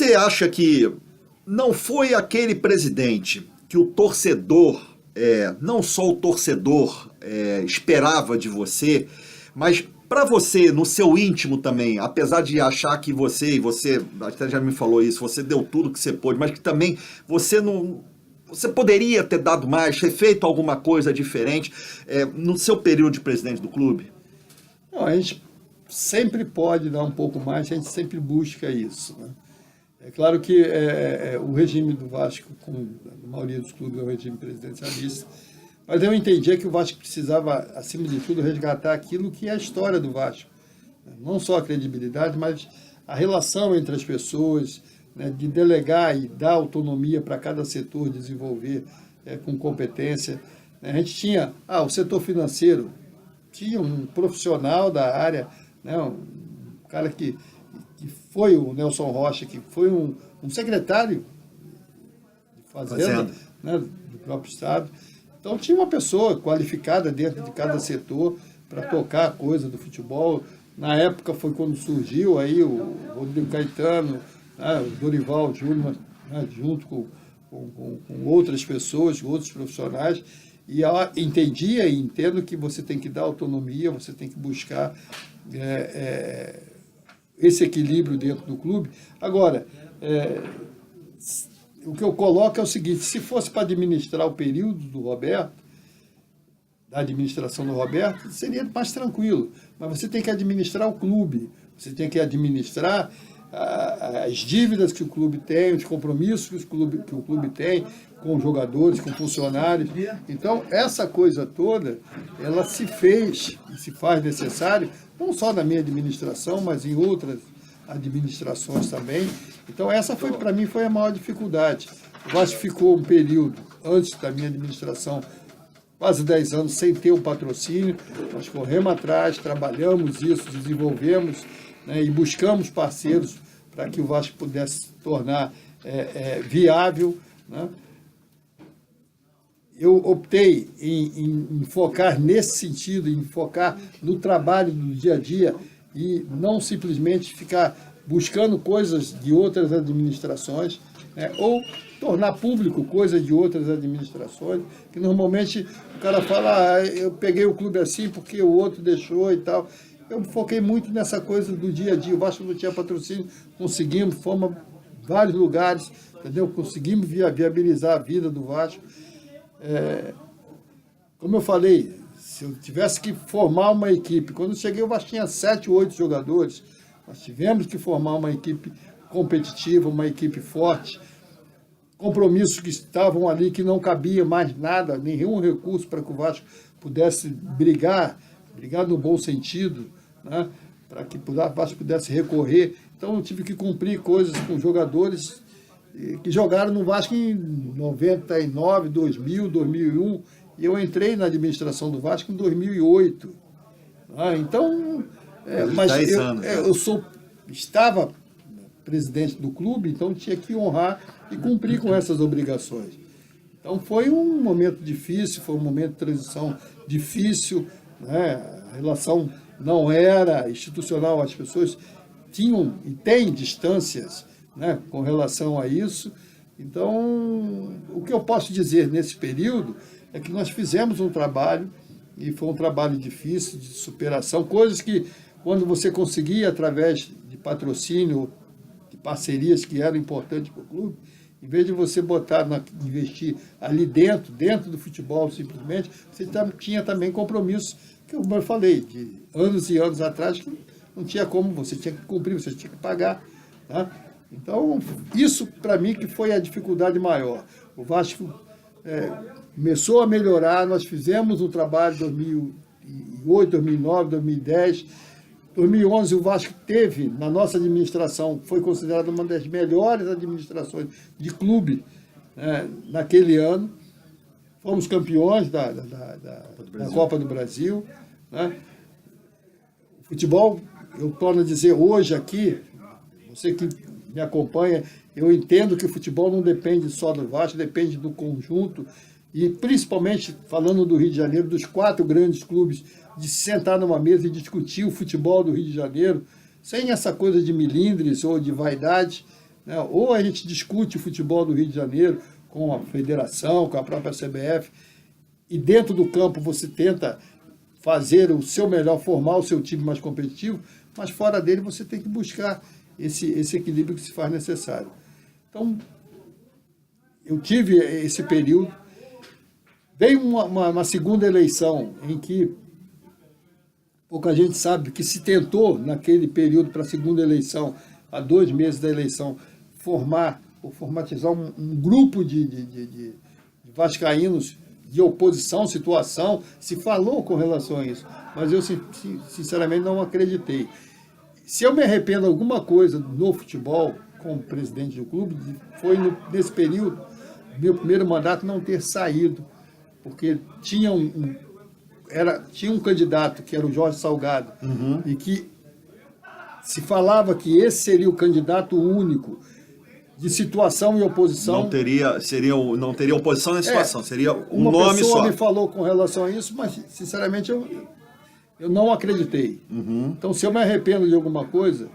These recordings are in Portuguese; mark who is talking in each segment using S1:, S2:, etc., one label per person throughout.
S1: Você acha que não foi aquele presidente que o torcedor, não só o torcedor esperava de você, mas para você, no seu íntimo também, apesar de achar que você até já me falou isso, você deu tudo que você pôde, mas que também você não... Você poderia ter dado mais, ter feito alguma coisa diferente no seu período de presidente do clube?
S2: Não, a gente sempre pode dar um pouco mais, a gente sempre busca isso, né? É claro que o regime do Vasco, como a maioria dos clubes, é o regime presidencialista, mas eu entendia que o Vasco precisava, acima de tudo, resgatar aquilo que é a história do Vasco. Não só a credibilidade, mas a relação entre as pessoas, né, de delegar e dar autonomia para cada setor desenvolver com competência. A gente tinha o setor financeiro, tinha um profissional da área, né, um cara que foi o Nelson Rocha, que foi um secretário de Fazenda. Né, do próprio Estado. Então tinha uma pessoa qualificada dentro de cada setor para tocar a coisa do futebol. Na época foi quando surgiu aí o Rodrigo Caetano, o Dorival Júnior, né, junto com outras pessoas, outros profissionais, e ela entendia e entendo que você tem que dar autonomia, você tem que buscar esse equilíbrio dentro do clube. Agora, o que eu coloco é o seguinte: se fosse para administrar o período do Roberto, da administração do Roberto, seria mais tranquilo, mas você tem que administrar o clube, você tem que administrar as dívidas que o clube tem, os compromissos que o clube tem com os jogadores, com funcionários. Então, essa coisa toda, ela se fez e se faz necessário, não só na minha administração, mas em outras administrações também. Então, essa foi, para mim, foi a maior dificuldade. O Vasco ficou um período, antes da minha administração, quase 10 anos, sem ter um patrocínio. Nós corremos atrás, trabalhamos isso, desenvolvemos, né, e buscamos parceiros para que o Vasco pudesse se tornar viável, né? Eu optei em focar nesse sentido, em focar no trabalho do dia a dia e não simplesmente ficar buscando coisas de outras administrações, né, ou tornar público coisas de outras administrações, que normalmente o cara fala, eu peguei o clube assim porque o outro deixou e tal. Eu foquei muito nessa coisa do dia a dia. O Vasco não tinha patrocínio, conseguimos, fomos a vários lugares, entendeu? Conseguimos viabilizar a vida do Vasco. Como eu falei, se eu tivesse que formar uma equipe, quando eu cheguei o Vasco tinha 7, 8 jogadores, nós tivemos que formar uma equipe competitiva, uma equipe forte, compromissos que estavam ali, que não cabia mais nada, nenhum recurso para que o Vasco pudesse brigar no bom sentido, né, para que o Vasco pudesse recorrer. Então eu tive que cumprir coisas com jogadores que jogaram no Vasco em 99, 2000, 2001, e eu entrei na administração do Vasco em 2008. Então, mas eu estava presidente do clube, então tinha que honrar e cumprir com essas obrigações. Então foi um momento difícil, foi um momento de transição difícil, né? A relação não era institucional, as pessoas tinham e têm distâncias, né, com relação a isso. Então, o que eu posso dizer nesse período é que nós fizemos um trabalho, e foi um trabalho difícil, de superação, coisas que, quando você conseguia, através de patrocínio, de parcerias que eram importantes para o clube, em vez de você investir ali dentro do futebol simplesmente, você tinha também compromissos, que eu falei, de anos e anos atrás, que não tinha como, você tinha que cumprir, você tinha que pagar. Tá? Então, isso para mim que foi a dificuldade maior. O Vasco começou a melhorar, nós fizemos um trabalho em 2008, 2009, 2010, 2011 o Vasco teve, na nossa administração, foi considerado uma das melhores administrações de clube naquele ano. Fomos campeões da Copa do Brasil. Né? O futebol, eu torno a dizer hoje aqui, você que me acompanha, eu entendo que o futebol não depende só do Vasco, depende do conjunto, e principalmente, falando do Rio de Janeiro, dos 4 grandes clubes, de sentar numa mesa e discutir o futebol do Rio de Janeiro, sem essa coisa de milindres ou de vaidade, né? Ou a gente discute o futebol do Rio de Janeiro com a federação, com a própria CBF, e dentro do campo você tenta fazer o seu melhor, formar o seu time mais competitivo, mas fora dele você tem que buscar esse equilíbrio que se faz necessário. Então, eu tive esse período. Veio uma segunda eleição em que pouca gente sabe que se tentou, naquele período, para a segunda eleição, há 2 meses da eleição, formatizar um grupo de vascaínos de oposição, situação, se falou com relação a isso, mas eu sinceramente não acreditei. Se eu me arrependo de alguma coisa no futebol, como presidente do clube, foi nesse período, meu primeiro mandato, não ter saído, porque tinha um candidato, que era o Jorge Salgado, e que se falava que esse seria o candidato único de situação e oposição.
S1: Não teria oposição na situação, seria um
S2: uma
S1: nome
S2: pessoa
S1: só.
S2: me falou com relação a isso, mas sinceramente eu não acreditei. Então, se eu me arrependo de alguma coisa,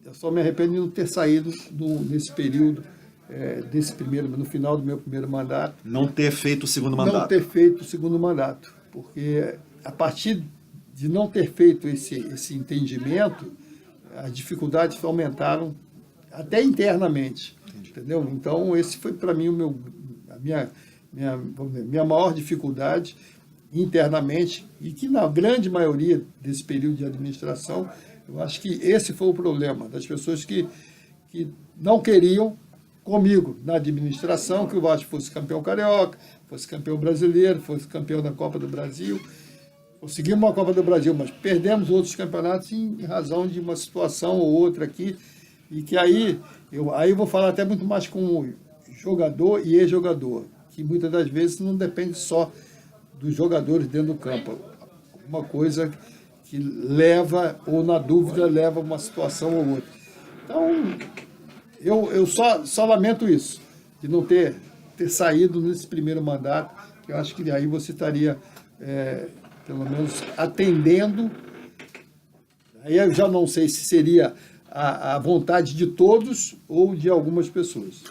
S2: eu só me arrependo de não ter saído nesse período, no final do meu primeiro mandato.
S1: Não ter feito o segundo mandato.
S2: Não ter feito o segundo mandato, porque a partir de não ter feito esse entendimento, as dificuldades aumentaram até internamente. Entendi. Entendeu? Então, esse foi para mim a minha maior dificuldade internamente, e que na grande maioria desse período de administração, eu acho que esse foi o problema, das pessoas que não queriam comigo na administração que o Vasco fosse campeão carioca, fosse campeão brasileiro, fosse campeão da Copa do Brasil. Conseguimos uma Copa do Brasil, mas perdemos outros campeonatos em razão de uma situação ou outra aqui, e que aí eu vou falar até muito mais com jogador e ex-jogador, que muitas das vezes não depende só dos jogadores dentro do campo. Uma coisa que leva, ou na dúvida, leva a uma situação ou outra. Então, eu só lamento isso, de não ter saído nesse primeiro mandato, que eu acho que aí você estaria, pelo menos, atendendo. Aí eu já não sei se seria a vontade de todos ou de algumas pessoas.